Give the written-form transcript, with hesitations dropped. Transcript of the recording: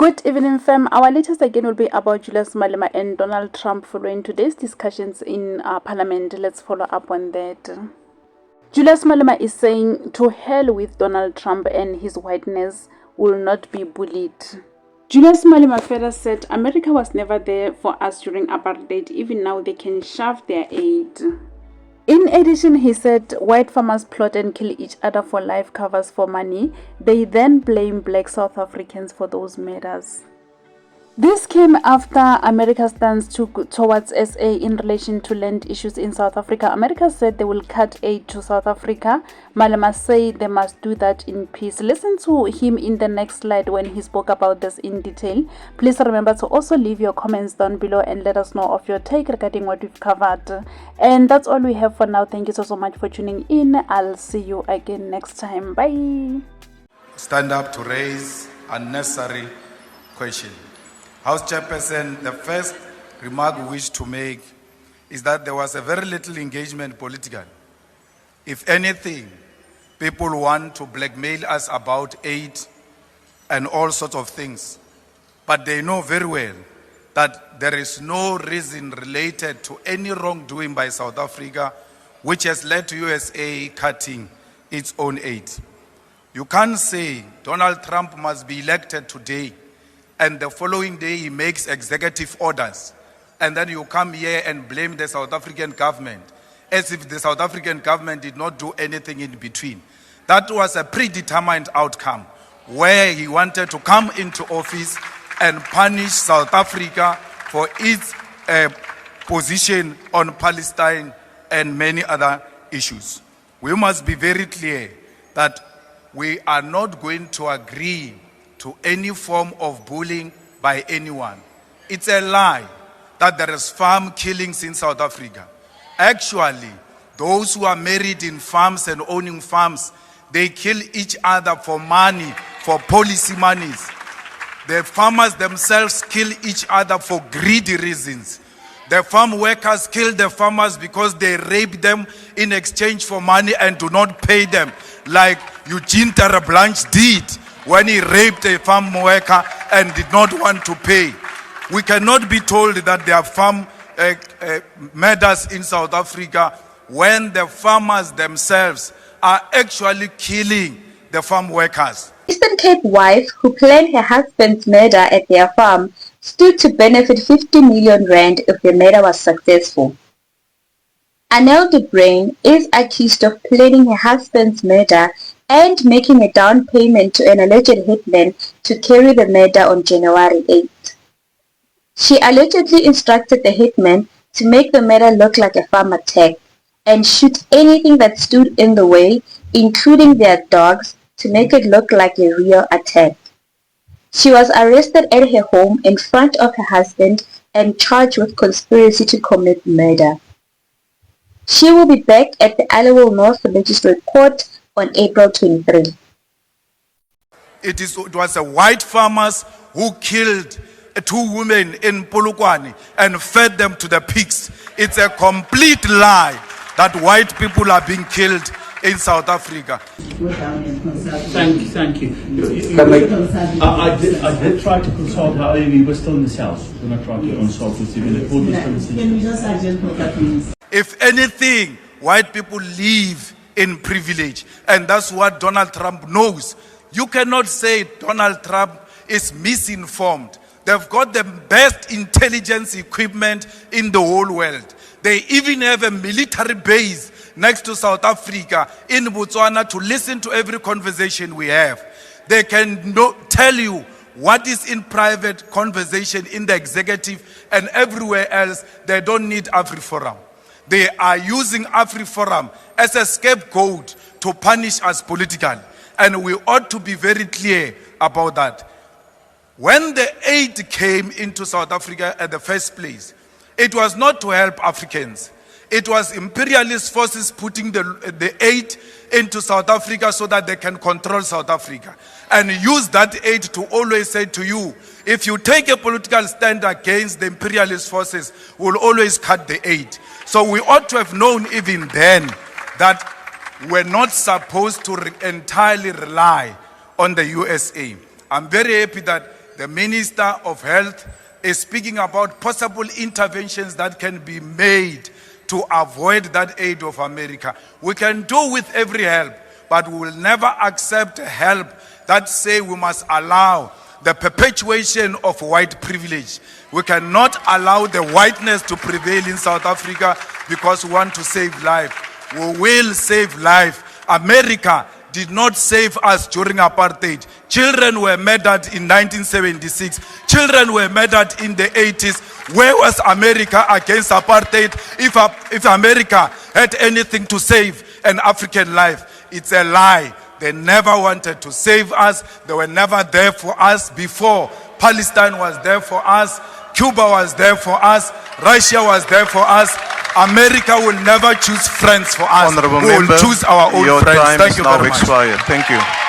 Good evening, fam. Our latest again will be about Julius Malema and Donald Trump following today's discussions in Parliament. Let's follow up on that. Julius Malema is saying, to hell with Donald Trump and his whiteness, will not be bullied. Julius Malema further said, America was never there for us during apartheid. Even now they can shove their aid. In addition, he said, white farmers plot and kill each other for life covers for money. They then blame black South Africans for those murders. This came after America's stance towards SA in relation to land issues in South Africa. America said they will cut aid to South Africa. Malema said they must do that in peace. Listen to him in the next slide when he spoke about this in detail. Please remember to also leave your comments down below and let us know of your take regarding what we've covered. And that's all we have for now. Thank you so much for tuning in. I'll see you again next time. Bye. Stand up to raise unnecessary question. House Chairperson, the first remark we wish to make is that there was a very little engagement politically. If anything, people want to blackmail us about aid and all sorts of things. But they know very well that there is no reason related to any wrongdoing by South Africa which has led to USA cutting its own aid. You can't say Donald Trump must be elected today and the following day he makes executive orders, and then you come here and blame the South African government as if the South African government did not do anything in between. That was a predetermined outcome where he wanted to come into office and punish South Africa for its position on Palestine and many other issues. We must be very clear that we are not going to agree to any form of bullying by anyone. It's a lie that there is farm killings in South Africa. Actually, those who are married in farms and owning farms, they kill each other for money, for policy monies. The farmers themselves kill each other for greedy reasons. The farm workers kill the farmers because they rape them in exchange for money and do not pay them, like Eugene Terreblanche did when he raped a farm worker and did not want to pay. We cannot be told that there are farm murders in South Africa when the farmers themselves are actually killing the farm workers. Eastern Cape wife who planned her husband's murder at their farm stood to benefit 50 million rand if the murder was successful. Anel de Bruyn is accused of planning her husband's murder and making a down payment to an alleged hitman to carry the murder on January 8. She allegedly instructed the hitman to make the murder look like a farm attack and shoot anything that stood in the way, including their dogs, to make it look like a real attack. She was arrested at her home in front of her husband and charged with conspiracy to commit murder. She will be back at the Alloway North Magistrate Court on April 23. It was a white farmers who killed 2 women in Polokwane and fed them to the pigs. It's a complete lie that white people are being killed in South Africa. Thank you. I did try to consult, however, we were still in this house when I tried to consult with you. Can we just identify that, please? If anything, white people live in privilege, and that's what Donald Trump knows. You cannot say Donald Trump is misinformed. They've got the best intelligence equipment in the whole world. They even have a military base next to South Africa in Botswana to listen to every conversation we have. They can tell you what is in private conversation in the executive and everywhere else. They don't need AfriForum. They are using AfriForum as a scapegoat to punish us politically. And we ought to be very clear about that. When the aid came into South Africa at the first place, it was not to help Africans. It was imperialist forces putting the aid into South Africa so that they can control South Africa. And use that aid to always say to you, if you take a political stand against the imperialist forces, we'll always cut the aid. So we ought to have known even then that we're not supposed to entirely rely on the USA. I'm very happy that the Minister of Health is speaking about possible interventions that can be made to avoid that aid of America. We can do with every help, but we will never accept help that say we must allow the perpetuation of white privilege. We cannot allow the whiteness to prevail in South Africa because we want to save life. We will save life. America did not save us during apartheid. Children were murdered in 1976. Children were murdered in the 80s. Where was America against apartheid? If America had anything to save an African life, it's a lie. They never wanted to save us. They were never there for us before. Palestine was there for us. Cuba was there for us. Russia was there for us. America will never choose friends for us. Honorable We will member, choose our own your friends. time Thank is you now very much. expired. Thank you.